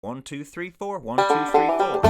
1, 2, 3, 4. 1, 2, 3, 4.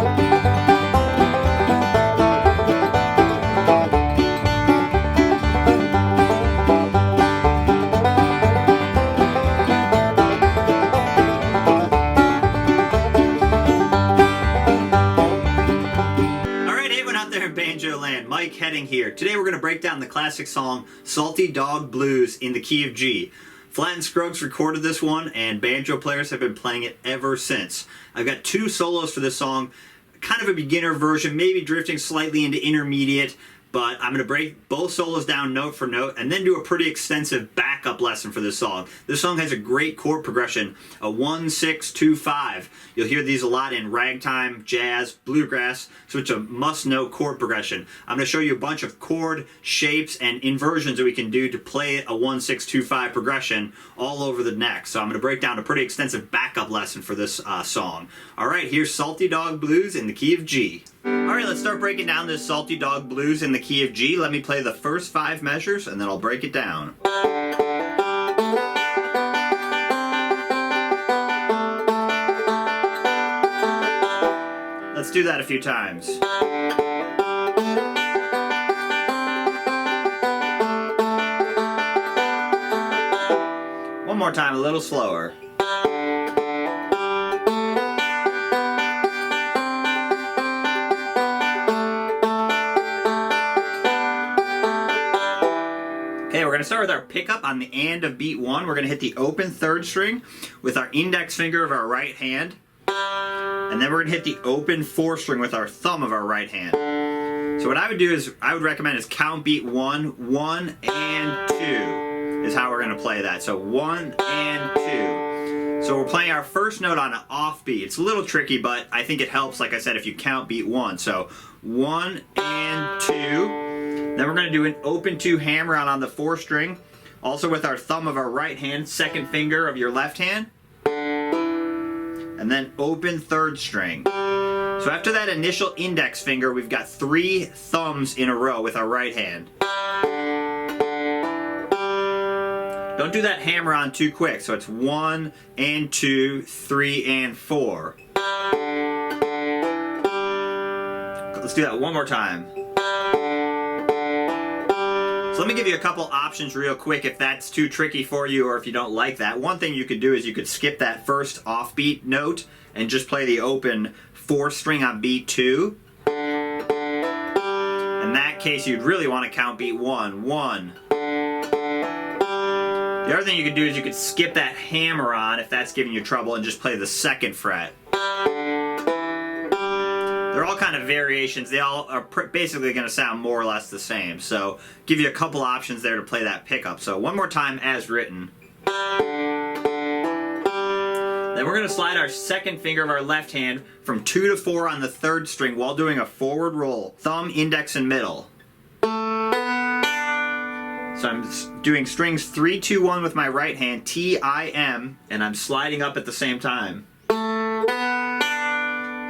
Banjo Land, Mike Heading here. Today we're going to break down the classic song Salty Dog Blues in the key of G. Flat and Scruggs recorded this one and banjo players have been playing it ever since. I've got two solos for this song, kind of a beginner version, maybe drifting slightly into intermediate, but I'm going to break both solos down note for note and then do a pretty extensive backup lesson for this song. This song has a great chord progression, a 1, 6, 2, 5. You'll hear these a lot in ragtime, jazz, bluegrass, so it's a must-know chord progression. I'm going to show you a bunch of chord shapes and inversions that we can do to play a 1, 6, 2, 5 progression all over the neck. So I'm going to break down a pretty extensive backup lesson for this song. Alright, here's Salty Dog Blues in the key of G. Alright, let's start breaking down this Salty Dog Blues in the key of G. Let me play the first 5 measures and then I'll break it down. Let's do that a few times. One more time, a little slower. Okay, we're going to start with our pickup on the and of beat 1. We're going to hit the open 3rd string with our index finger of our right hand. And then we're going to hit the open 4th string with our thumb of our right hand. So what I would do is, I would recommend is count beat 1, 1 and 2 is how we're going to play that. So 1 and 2. So we're playing our first note on an off beat. It's a little tricky, but I think it helps, like I said, if you count beat 1. So 1 and 2. Then we're going to do an open 2 hammer on the 4th string, also with our thumb of our right hand, 2nd finger of your left hand, and then open 3rd string. So after that initial index finger, we've got 3 thumbs in a row with our right hand. Don't do that hammer on too quick, so it's 1 and 2, 3 and 4. Let's do that one more time. So let me give you a couple options real quick if that's too tricky for you or if you don't like that. One thing you could do is you could skip that first offbeat note and just play the open 4th string on beat 2. In that case, you'd really want to count beat 1, 1. The other thing you could do is you could skip that hammer on if that's giving you trouble and just play the 2nd fret. They're all kind of variations. They all are basically going to sound more or less the same. So give you a couple options there to play that pickup. So one more time as written. Then we're going to slide our 2nd finger of our left hand from 2 to 4 on the 3rd string while doing a forward roll. Thumb, index, and middle. So I'm doing strings 3, 2, 1 with my right hand, T, I, M, and I'm sliding up at the same time.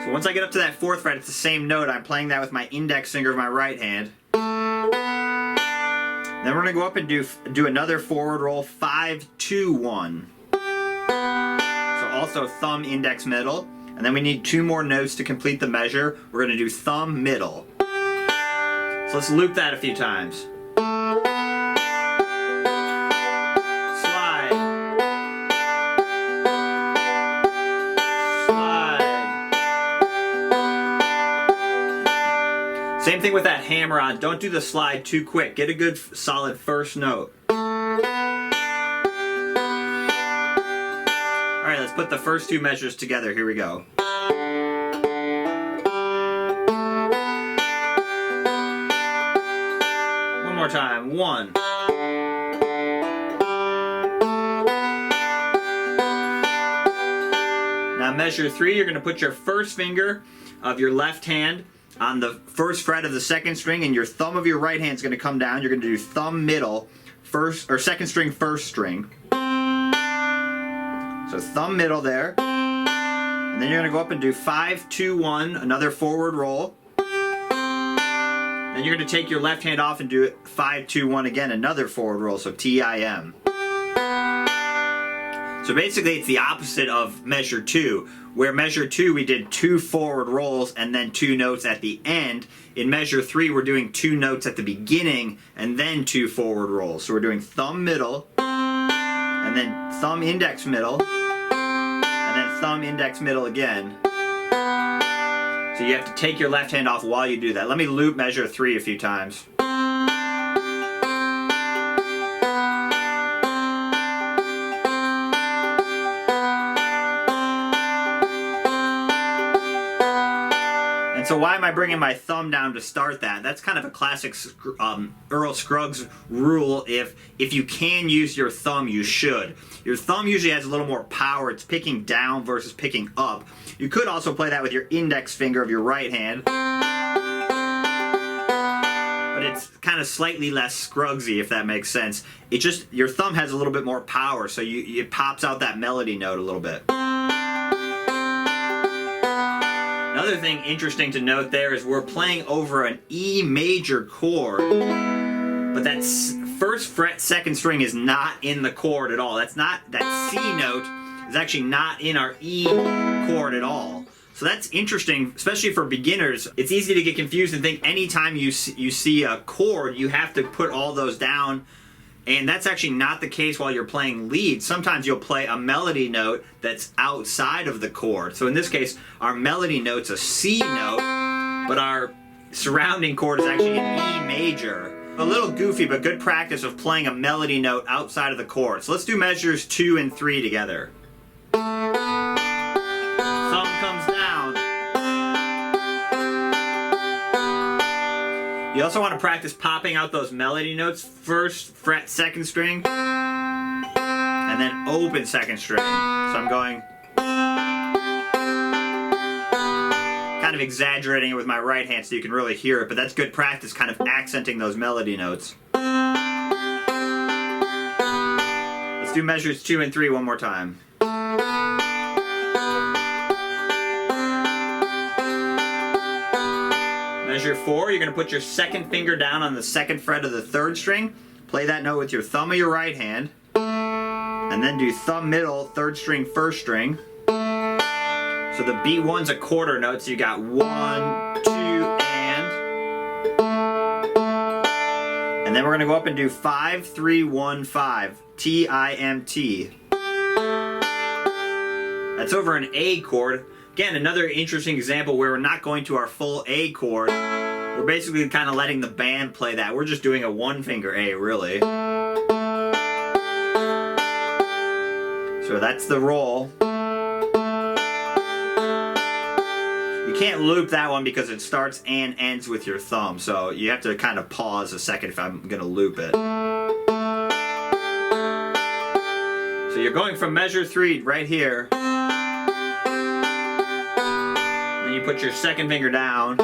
So once I get up to that 4th fret, it's the same note. I'm playing that with my index finger of my right hand. Then we're going to go up and do another forward roll, 5, 2, 1. So also thumb, index, middle. And then we need 2 more notes to complete the measure. We're going to do thumb, middle. So let's loop that a few times. Same thing with that hammer on. Don't do the slide too quick. Get a good solid first note. Alright, let's put the first 2 measures together. Here we go. One more time. 1. Now measure 3, you're going to put your first finger of your left hand on the 1st fret of the 2nd string, and your thumb of your right hand is going to come down. You're going to do thumb, middle, 2nd string, 1st string. So thumb, middle there. And then you're going to go up and do 5, 2, 1, another forward roll. Then you're going to take your left hand off and do it 5, 2, 1 again, another forward roll, so T, I, M. So basically it's the opposite of measure 2, where measure 2 we did 2 forward rolls and then 2 notes at the end. In measure 3 we're doing 2 notes at the beginning and then 2 forward rolls. So we're doing thumb middle, and then thumb index middle, and then thumb index middle again. So you have to take your left hand off while you do that. Let me loop measure 3 a few times. And so why am I bringing my thumb down to start that? That's kind of a classic Earl Scruggs rule. If you can use your thumb, you should. Your thumb usually has a little more power. It's picking down versus picking up. You could also play that with your index finger of your right hand. But it's kind of slightly less Scruggsy, if that makes sense. It just, your thumb has a little bit more power, so it pops out that melody note a little bit. Another thing interesting to note there is we're playing over an E major chord, but that first fret second string is not in the chord at all. That C note is actually not in our E chord at all. So that's interesting, especially for beginners. It's easy to get confused and think anytime you see a chord, you have to put all those down. And that's actually not the case while you're playing lead. Sometimes you'll play a melody note that's outside of the chord. So in this case, our melody note's a C note, but our surrounding chord is actually an E major. A little goofy, but good practice of playing a melody note outside of the chord. So let's do measures 2 and 3 together. Thumb comes down. You also want to practice popping out those melody notes. First fret second string, and then open second string. So I'm going, kind of exaggerating it with my right hand so you can really hear it, but that's good practice, kind of accenting those melody notes. Let's do measures 2 and 3 one more time. Measure 4, you're going to put your second finger down on the second fret of the third string. Play that note with your thumb of your right hand. And then do thumb middle, third string, first string. So the B1's a quarter note, so you got 1, 2, and. And then we're going to go up and do 5, 3, 1, 5. T-I-M-T. That's over an A chord. Again, another interesting example where we're not going to our full A chord. We're basically kind of letting the band play that. We're just doing a one finger A, really. So that's the roll. You can't loop that one because it starts and ends with your thumb. So you have to kind of pause a second if I'm going to loop it. So you're going from measure 3 right here. You put your second finger down.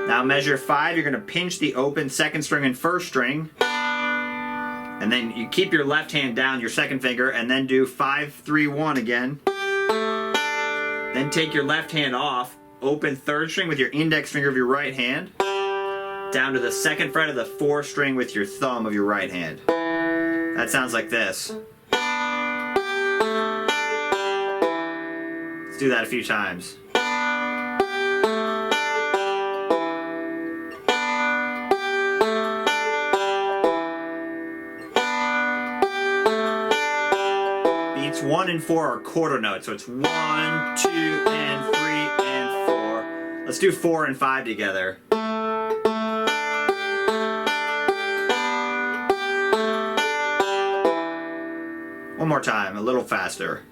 Now measure 5, you're going to pinch the open second string and first string. And then you keep your left hand down, your second finger, and then do 5, 3, 1 again. Then take your left hand off, open third string with your index finger of your right hand, down to the second fret of the fourth string with your thumb of your right hand. That sounds like this. Do that a few times. Beats 1 and 4 are quarter notes, so it's 1, 2, and 3, and 4. Let's do 4 and 5 together. One more time, a little faster.